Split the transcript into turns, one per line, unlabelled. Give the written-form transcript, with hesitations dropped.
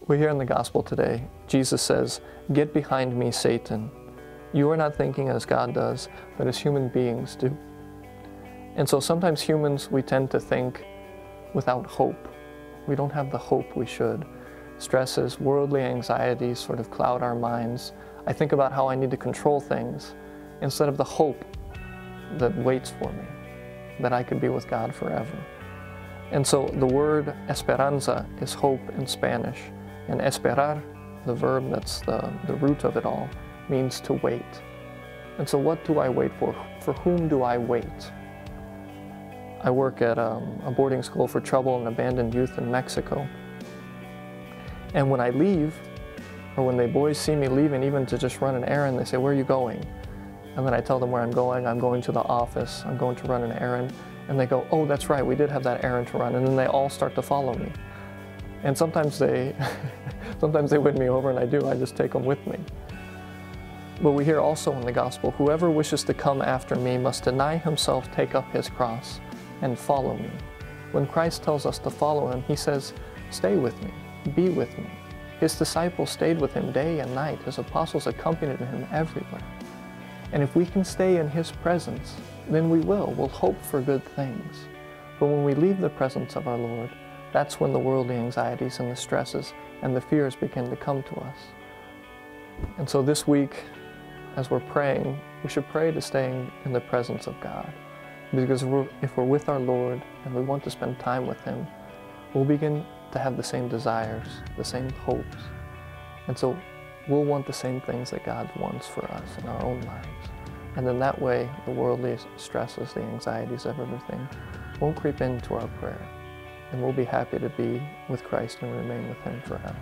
We hear in the gospel today, Jesus says, "Get behind me, Satan. You are not thinking as God does, but as human beings do." And so sometimes humans, we tend to think without hope. We don't have the hope we should. Stresses, worldly anxieties sort of cloud our minds. I think about how I need to control things instead of the hope that waits for me, that I could be with God forever. And so the word esperanza is hope in Spanish, and esperar, the verb that's the root of it all, means to wait. And so what do I wait for? For whom do I wait? I work at a boarding school for troubled and abandoned youth in Mexico. And when I leave, or when the boys see me leaving, even to just run an errand, they say, "Where are you going?" And then I tell them where I'm going to the office, I'm going to run an errand. And they go, "Oh, that's right, we did have that errand to run." And then they all start to follow me. And sometimes they win me over, and I just take them with me. But we hear also in the gospel, "Whoever wishes to come after me must deny himself, take up his cross, and follow me." When Christ tells us to follow him, he says, "Stay with me, be with me." His disciples stayed with him day and night. His apostles accompanied him everywhere. And if we can stay in his presence, then we'll hope for good things. But when we leave the presence of our Lord, that's when the worldly anxieties and the stresses and the fears begin to come to us. And so this week, as we're praying, we should pray to stay in the presence of God. Because if we're with our Lord and we want to spend time with him, we'll begin to have the same desires, the same hopes. And so we'll want the same things that God wants for us in our own lives. And then that way, the worldly stresses, the anxieties of everything won't creep into our prayer. And we'll be happy to be with Christ and remain with him forever.